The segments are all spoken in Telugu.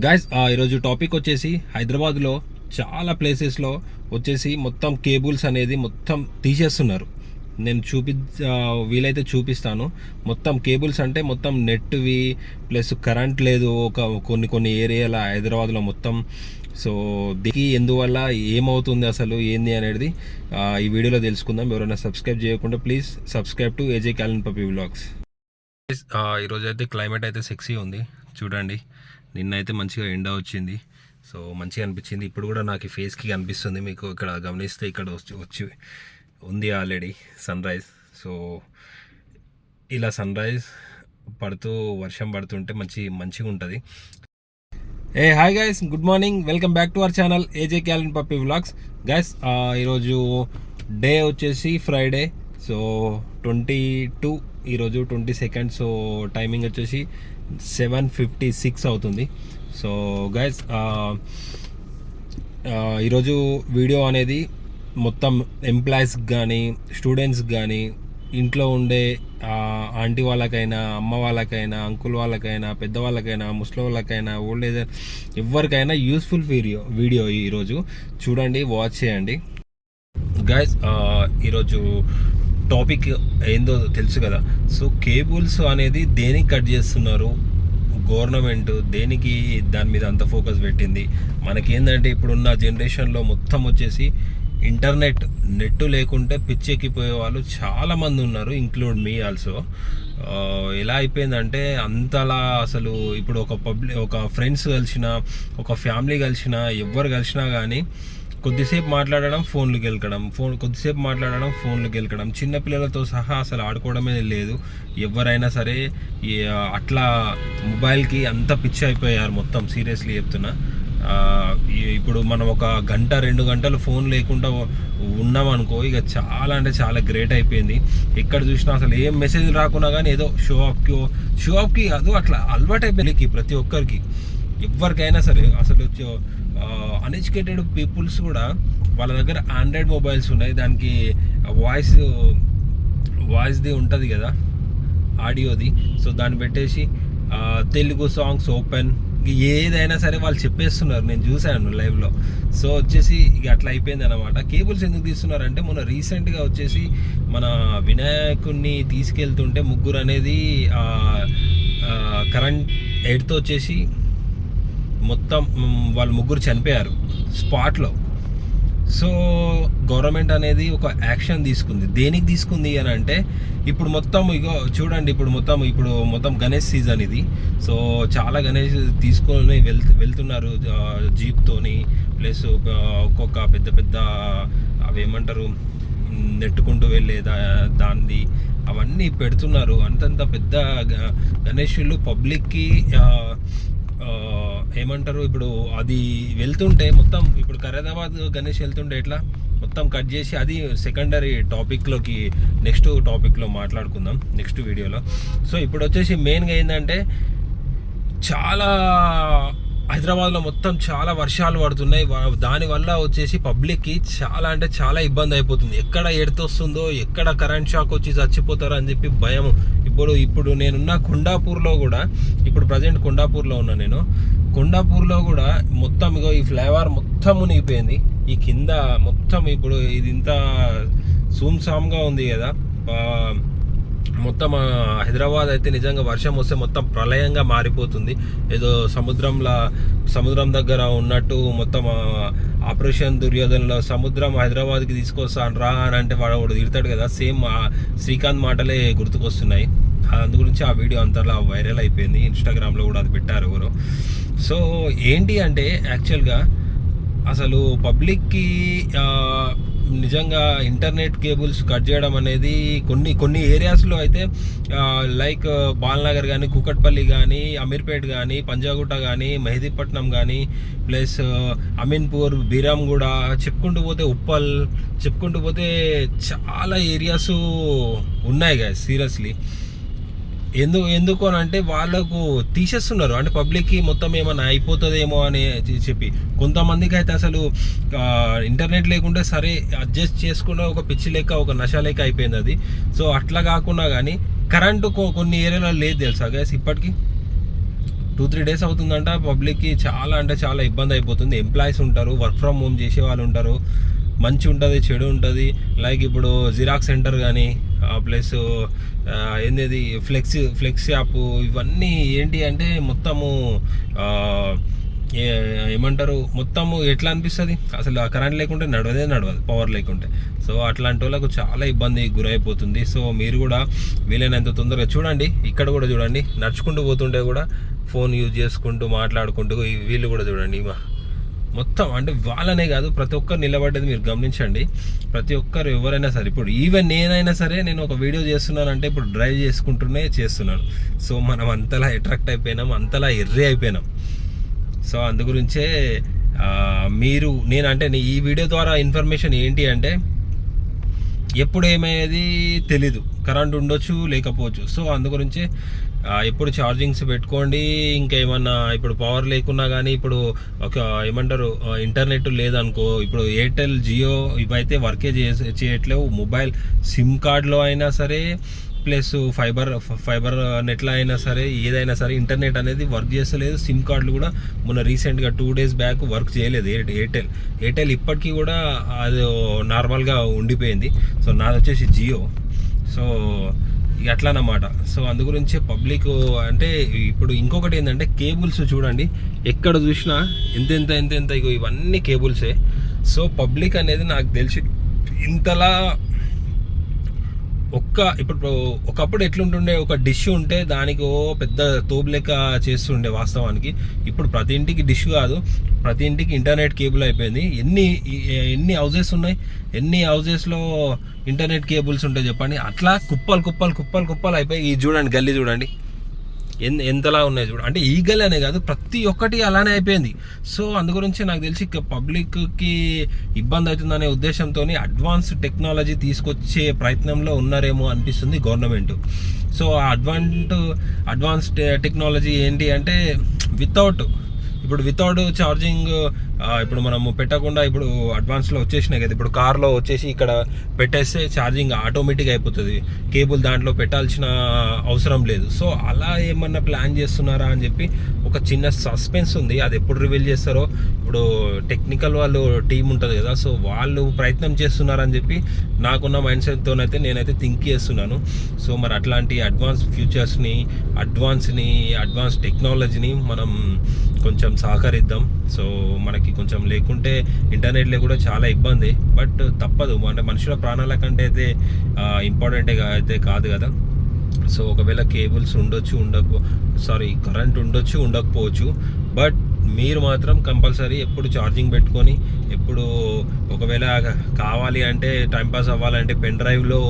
గైస్ ఈరోజు టాపిక్ వచ్చేసి హైదరాబాద్లో చాలా ప్లేసెస్లో వచ్చేసి మొత్తం కేబుల్స్ అనేది మొత్తం తీసేస్తున్నారు. నేను వీలైతే చూపిస్తాను. మొత్తం కేబుల్స్ అంటే మొత్తం నెట్వి ప్లస్ కరెంట్ లేదు కొన్ని ఏరియాల హైదరాబాద్లో మొత్తం. సో దీనికి ఎందువల్ల ఏమవుతుంది అసలు ఏంది అనేది ఈ వీడియోలో తెలుసుకుందాం. ఎవరైనా సబ్స్క్రైబ్ చేయకుండా please subscribe to AJ Callen puppy vlogs. ఈరోజు అయితే క్లైమేట్ అయితే సెక్సీ ఉంది చూడండి. నిన్నైతే మంచిగా ఎండ వచ్చింది, సో మంచిగా అనిపించింది. ఇప్పుడు కూడా నాకు ఫేస్కి కనిపిస్తుంది, మీకు ఇక్కడ గమనిస్తే ఇక్కడ వచ్చి ఉంది ఆల్రెడీ సన్ రైజ్. సో ఇలా సన్ రైజ్ పడుతూ వర్షం పడుతుంటే మంచిగా ఉంటుంది. Hi guys, good morning, welcome back to our channel AJ Callen puppy vlogs. Guys ఈరోజు డే వచ్చేసి ఫ్రైడే, సో 22, ఈరోజు 22. సో టైమింగ్ వచ్చేసి 7:56 అవుతుంది. సో గైస్ ఈరోజు వీడియో అనేది మొత్తం ఎంప్లాయీస్కి కానీ స్టూడెంట్స్కి కానీ ఇంట్లో ఉండే ఆంటీ వాళ్ళకైనా అమ్మ వాళ్ళకైనా అంకుల్ వాళ్ళకైనా పెద్దవాళ్ళకైనా ముసలి వాళ్ళకైనా ఓల్డ్ ఏజ్ ఎవరికైనా యూస్ఫుల్ వీడియో ఈరోజు చూడండి, వాచ్ చేయండి. గైస్ ఈరోజు టాపిక్ ఏందో తెలుసు కదా. సో కేబుల్స్ అనేది దేనికి కట్ చేస్తున్నారు, గవర్నమెంట్ దేనికి దాని మీద అంత ఫోకస్ పెట్టింది? మనకేందంటే ఇప్పుడున్న జనరేషన్లో మొత్తం వచ్చేసి నెట్ లేకుంటే పిచ్చెక్కిపోయే వాళ్ళు చాలామంది ఉన్నారు, ఇంక్లూడ్ మీ ఆల్సో. ఎలా అయిపోయిందంటే అంతలా అసలు ఇప్పుడు ఒక ఫ్రెండ్స్ కలిసినా ఒక ఫ్యామిలీ కలిసినా ఎవరు కలిసినా కానీ కొద్దిసేపు మాట్లాడడం ఫోన్లోకి వెళ్ళడం చిన్నపిల్లలతో సహా అసలు ఆడుకోవడమే లేదు. ఎవరైనా సరే అట్లా మొబైల్కి అంత పిచ్చి అయిపోయారు మొత్తం. సీరియస్లీ చెప్తున్నా. ఇప్పుడు మనం ఒక గంట 2 గంటలు ఫోన్ లేకుండా ఉన్నామనుకో, ఇక చాలా అంటే చాలా గ్రేట్ అయిపోయింది. ఎక్కడ చూసినా అసలు ఏం మెసేజ్ రాకున్నా కానీ ఏదో షో ఆఫ్కి అదో అట్లా అలవాటు అయిపోయింది ప్రతి ఒక్కరికి, ఎవరికైనా సరే. అసలు అన్ఎడ్యుకేటెడ్ పీపుల్స్ కూడా వాళ్ళ దగ్గర ఆండ్రాయిడ్ మొబైల్స్ ఉన్నాయి, దానికి వాయిస్ది ఉంటుంది కదా, ఆడియోది. సో దాన్ని పెట్టేసి తెలుగు సాంగ్స్ ఓపెన్, ఏదైనా సరే వాళ్ళు చెప్పేస్తున్నారు, నేను చూశాను లైవ్లో. సో వచ్చేసి ఇక అట్లా అయిపోయింది అనమాట. కేబుల్స్ ఎందుకు తీస్తున్నారంటే మొన్న రీసెంట్గా వచ్చేసి మన వినాయకుడిని తీసుకెళ్తుంటే ముగ్గురు అనేది కరెంట్ ఎయిడ్తో వచ్చేసి మొత్తం వాళ్ళు ముగ్గురు చనిపోయారు స్పాట్లో. సో గవర్నమెంట్ అనేది ఒక యాక్షన్ తీసుకుంది. దేనికి తీసుకుంది అని అంటే, ఇప్పుడు మొత్తం చూడండి, ఇప్పుడు మొత్తం గణేష్ సీజన్ ఇది. సో చాలా గణేష్ తీసుకొని వెళ్తున్నారు జీప్తోని, ప్లస్ ఒక్కొక్క పెద్ద అవేమంటారు నెట్టుకుంటూ వెళ్ళే దాన్ని అవన్నీ పెడుతున్నారు. అంతంత పెద్ద గణేషులు పబ్లిక్కి ఏమంటారు, ఇప్పుడు అది వెళ్తుంటే మొత్తం, ఇప్పుడు ఖైరతాబాద్ గణేష్ వెళ్తుంటే ఎట్లా మొత్తం కట్ చేసి, అది సెకండరీ టాపిక్లోకి నెక్స్ట్ టాపిక్లో మాట్లాడుకుందాం నెక్స్ట్ వీడియోలో. సో ఇప్పుడు వచ్చేసి మెయిన్గా ఏంటంటే, చాలా హైదరాబాద్లో మొత్తం చాలా వర్షాలు పడుతున్నాయి. దానివల్ల వచ్చేసి పబ్లిక్కి చాలా అంటే చాలా ఇబ్బంది అయిపోతుంది. ఎక్కడ ఎడతొస్తుందో, ఎక్కడ కరెంట్ షాక్ వచ్చి చచ్చిపోతారో అని చెప్పి భయం. ఇప్పుడు నేనున్న కొండాపూర్లో కూడా, ఇప్పుడు ప్రజెంట్ కొండాపూర్లో ఉన్నా నేను. కొండాపూర్లో కూడా మొత్తం ఈ ఫ్లైఓవర్ మొత్తం మునిగిపోయింది. ఈ కింద మొత్తం ఇప్పుడు ఇది ఇంత సూమ్సామ్గా ఉంది కదా మొత్తం. హైదరాబాద్ అయితే నిజంగా వర్షం వస్తే మొత్తం ప్రళయంగా మారిపోతుంది. ఏదో సముద్రం దగ్గర ఉన్నట్టు మొత్తం ఆపరేషన్ దుర్యోధనలో సముద్రం హైదరాబాద్కి తీసుకొస్తాను రా అని అంటే వాడు తిడతాడు కదా, సేమ్ శ్రీకాంత్ మాటలే గుర్తుకొస్తున్నాయి. అందు గురించి ఆ వీడియో అంతలా వైరల్ అయిపోయింది, ఇన్స్టాగ్రామ్లో కూడా అది పెట్టారు ఎవరు. సో ఏంటి అంటే, యాక్చువల్గా అసలు పబ్లిక్కి నిజంగా ఇంటర్నెట్ కేబుల్స్ కట్ చేయడం అనేది కొన్ని ఏరియాస్లో అయితే లైక్ బాల్నగర్ కానీ, కూకట్పల్లి కానీ, అమీర్పేట్ కానీ, పంజాగుట్ట కానీ, మెహదీపట్నం కానీ, ప్లస్ అమీన్పూర్, బీరాంగూడ, చెప్పుకుంటూ పోతే ఉప్పల్, చెప్పుకుంటూ పోతే చాలా ఏరియాస్ ఉన్నాయి కదా. సీరియస్లీ ఎందుకు అని అంటే, వాళ్ళకు తీసేస్తున్నారు. అంటే పబ్లిక్కి మొత్తం ఏమైనా అయిపోతుందేమో అని చెప్పి. కొంతమందికి అయితే అసలు ఇంటర్నెట్ లేకుంటే సరే అడ్జస్ట్ చేసుకున్న ఒక పిచ్చి లెక్క, ఒక నష లెక్క అయిపోయింది అది. సో అట్లా కాకుండా కానీ కరెంటు కొన్ని ఏరియాలో లేదు తెలుసా గైస్. ఇప్పటికీ 2-3 డేస్ అవుతుందంట. పబ్లిక్కి చాలా అంటే చాలా ఇబ్బంది అయిపోతుంది. ఎంప్లాయీస్ ఉంటారు, వర్క్ ఫ్రమ్ హోమ్ చేసే వాళ్ళు ఉంటారు, మంచి ఉంటుంది, చెడు ఉంటుంది. లైక్ ఇప్పుడు జిరాక్స్ సెంటర్ కానీ ప్లస్ ఏంది ఫ్లెక్స్ యాప్, ఇవన్నీ ఏంటి అంటే మొత్తము ఏమంటారు, మొత్తము ఎట్లా అనిపిస్తుంది అసలు కరెంట్ లేకుంటే నడవదు, పవర్ లేకుంటే. సో అట్లాంటి వాళ్ళకు చాలా ఇబ్బంది గురైపోతుంది. సో మీరు కూడా వీలైనంత తొందరగా చూడండి, ఇక్కడ కూడా చూడండి, నడుచుకుంటూ పోతుంటే కూడా ఫోన్ యూజ్ చేసుకుంటూ మాట్లాడుకుంటూ వీళ్ళు కూడా చూడండి మొత్తం. అంటే వాళ్ళనే కాదు, ప్రతి ఒక్కరు నిలబడ్డది మీరు గమనించండి. ప్రతి ఒక్కరు ఎవరైనా సరే, ఇప్పుడు ఈవెన్ నేనైనా సరే, నేను ఒక వీడియో చేస్తున్నానంటే ఇప్పుడు డ్రైవ్ చేసుకుంటూనే చేస్తున్నాను. సో మనం అంతలా అట్రాక్ట్ అయిపోయినాం, అంతలా ఎర్రీ అయిపోయినాం. సో అందు గురించే నేనంటే ఈ వీడియో ద్వారా ఇన్ఫర్మేషన్ ఏంటి అంటే, ఎప్పుడు ఏమయ్యేది తెలీదు, కరెంట్ ఉండొచ్చు లేకపోవచ్చు. సో అందు గురించి ఎప్పుడు ఛార్జింగ్స్ పెట్టుకోండి. ఇంకా ఏమన్నా ఇప్పుడు పవర్ లేకున్నా కానీ, ఇప్పుడు ఒక ఏమంటారు ఇంటర్నెట్ లేదనుకో, ఇప్పుడు ఎయిర్టెల్, జియో ఇవైతే వర్కే చేయట్లేవు. మొబైల్ సిమ్ కార్డ్లో అయినా సరే, ప్లస్ ఫైబర్ నెట్లో అయినా సరే, ఏదైనా సరే ఇంటర్నెట్ అనేది వర్క్ చేస్తలేదు. సిమ్ కార్డులు కూడా మొన్న రీసెంట్గా 2 డేస్ బ్యాక్ వర్క్ చేయలేదు ఎయిర్టెల్ ఇప్పటికీ కూడా అది నార్మల్గా ఉండిపోయింది. సో నాది వచ్చేసి జియో. సో ఇక అట్లా అన్నమాట. సో అందు గురించి పబ్లిక్ అంటే ఇప్పుడు ఇంకొకటి ఏంటంటే, కేబుల్స్ చూడండి, ఎక్కడ చూసినా ఎంత ఇగో ఇవన్నీ కేబుల్సే. సో పబ్లిక్ అనేది నాకు తెలిసి ఇంతలా ఇప్పుడు ఒకప్పుడు ఎట్లుంటుండే, ఒక డిష్ ఉంటే దానికి పెద్ద తోపు లెక్క చేస్తుండే వాస్తవానికి. ఇప్పుడు ప్రతి ఇంటికి డిష్ కాదు, ప్రతి ఇంటికి ఇంటర్నెట్ కేబుల్ అయిపోయింది. ఎన్ని హౌజెస్ ఉన్నాయి, ఎన్ని హౌజెస్లో ఇంటర్నెట్ కేబుల్స్ ఉంటాయి చెప్పండి. అట్లా కుప్పలు అయిపోయి ఈ చూడండి, గల్లీ చూడండి ఎంతలా ఉన్నాయి చూడండి. అంటే ఈ గల్లీ అనే కాదు, ప్రతి ఒక్కటి అలానే అయిపోయింది. సో అందు గురించి నాకు తెలిసి పబ్లిక్కి ఇబ్బంది అవుతుందనే ఉద్దేశంతో అడ్వాన్స్ టెక్నాలజీ తీసుకొచ్చే ప్రయత్నంలో ఉన్నారేమో అనిపిస్తుంది గవర్నమెంట్. సో అడ్వాన్స్ టెక్నాలజీ ఏంటి అంటే, వితౌట్ ఛార్జింగ్ ఇప్పుడు మనము పెట్టకుండా, ఇప్పుడు అడ్వాన్స్లో వచ్చేసినాయి కదా, ఇప్పుడు కార్లో వచ్చేసి ఇక్కడ పెట్టేస్తే ఛార్జింగ్ ఆటోమేటిక్ అయిపోతుంది, కేబుల్ దాంట్లో పెట్టాల్సిన అవసరం లేదు. సో అలా ఏమన్నా ప్లాన్ చేస్తున్నారా అని చెప్పి ఒక చిన్న సస్పెన్స్ ఉంది. అది ఎప్పుడు రివీల్ చేస్తారో, ఇప్పుడు టెక్నికల్ వాళ్ళు టీం ఉంటుంది కదా, సో వాళ్ళు ప్రయత్నం చేస్తున్నారని చెప్పి నాకున్న మైండ్ సెట్తోనైతే నేనైతే థింక్ చేస్తున్నాను. సో మరి అట్లాంటి అడ్వాన్స్ ఫ్యూచర్స్ని, అడ్వాన్స్ టెక్నాలజీని మనం కొంచెం సహకరిద్దాం. సో మనకి కొంచెం లేకుంటే ఇంటర్నెట్లో కూడా చాలా ఇబ్బంది, బట్ తప్పదు. అంటే మనుషుల ప్రాణాల కంటే అయితే ఇంపార్టెంటే అయితే కాదు కదా. సో ఒకవేళ కేబుల్స్ కరెంట్ ఉండొచ్చు, ఉండకపోవచ్చు, బట్ మీరు మాత్రం కంపల్సరీ ఎప్పుడు ఛార్జింగ్ పెట్టుకొని, ఎప్పుడు ఒకవేళ కావాలి అంటే టైంపాస్ అవ్వాలంటే పెన్ డ్రైవ్లో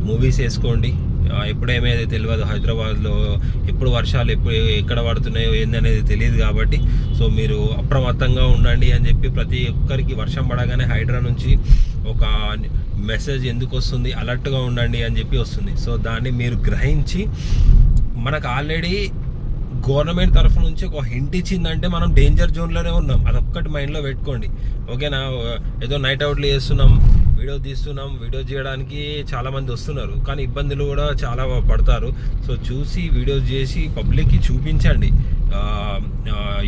మూవీస్ వేసుకోండి. ఎప్పుడేమేది తెలియదు, హైదరాబాద్లో ఎప్పుడు వర్షాలు ఎక్కడ పడుతున్నాయో ఏందనేది తెలియదు కాబట్టి, సో మీరు అప్రమత్తంగా ఉండండి అని చెప్పి ప్రతి ఒక్కరికి వర్షం పడగానే హైడ్రా నుంచి ఒక మెసేజ్ ఎందుకు వస్తుంది, అలర్ట్గా ఉండండి అని చెప్పి వస్తుంది. సో దాన్ని మీరు గ్రహించి, మనకు ఆల్రెడీ గవర్నమెంట్ తరఫు నుంచి ఒక హింట్ ఇచ్చిందంటే మనం డేంజర్ జోన్లోనే ఉన్నాం. అదొక్కటి మైండ్లో పెట్టుకోండి, ఓకేనా. ఏదో నైట్ అవుట్లు చేస్తున్నాం, వీడియో చేయడానికి చాలామంది వస్తున్నారు, కానీ ఇబ్బందులు కూడా చాలా పడతారు. సో చూసి వీడియోస్ చేసి పబ్లిక్కి చూపించండి,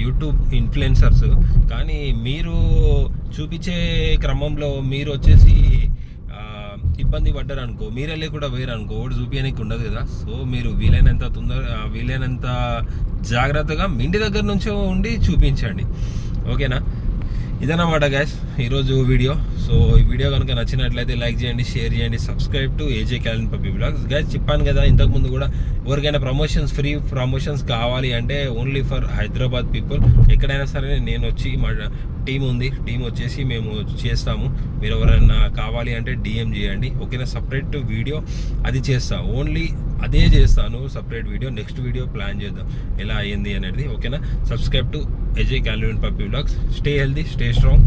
యూట్యూబ్ ఇన్ఫ్లుయెన్సర్స్. కానీ మీరు చూపించే క్రమంలో మీరు వచ్చేసి ఇబ్బంది పడ్డారు అనుకో, మీరే కూడా వేరు అనుకో, ఓడి చూపించడానికి ఉండదు కదా. సో మీరు వీలైనంత జాగ్రత్తగా మీ ఇంటి దగ్గర నుంచో ఉండి చూపించండి, ఓకేనా. ఇదన్నమాట గైస్ ఈరోజు వీడియో. సో ఈ వీడియో కనుక నచ్చినట్లయితే లైక్ చేయండి, షేర్ చేయండి, subscribe to AJ Callen puppy vlogs. Guys చెప్పాను కదా ఇంతకుముందు కూడా, ఎవరికైనా ఫ్రీ ప్రమోషన్స్ కావాలి అంటే ఓన్లీ ఫర్ హైదరాబాద్ పీపుల్. ఎక్కడైనా సరే నేను వచ్చి, మా టీం వచ్చేసి మేము చేస్తాము. మీరు ఎవరైనా కావాలి అంటే DM చేయండి, ఓకేనా. సపరేట్ వీడియో అది చేస్తా, ఓన్లీ అదే చేస్తాను, separate video. Next video plan చేద్దాం ఎలా అయ్యింది అనేది, ఓకేనా. Subscribe to AJ Callen puppy vlogs. Stay healthy, stay strong.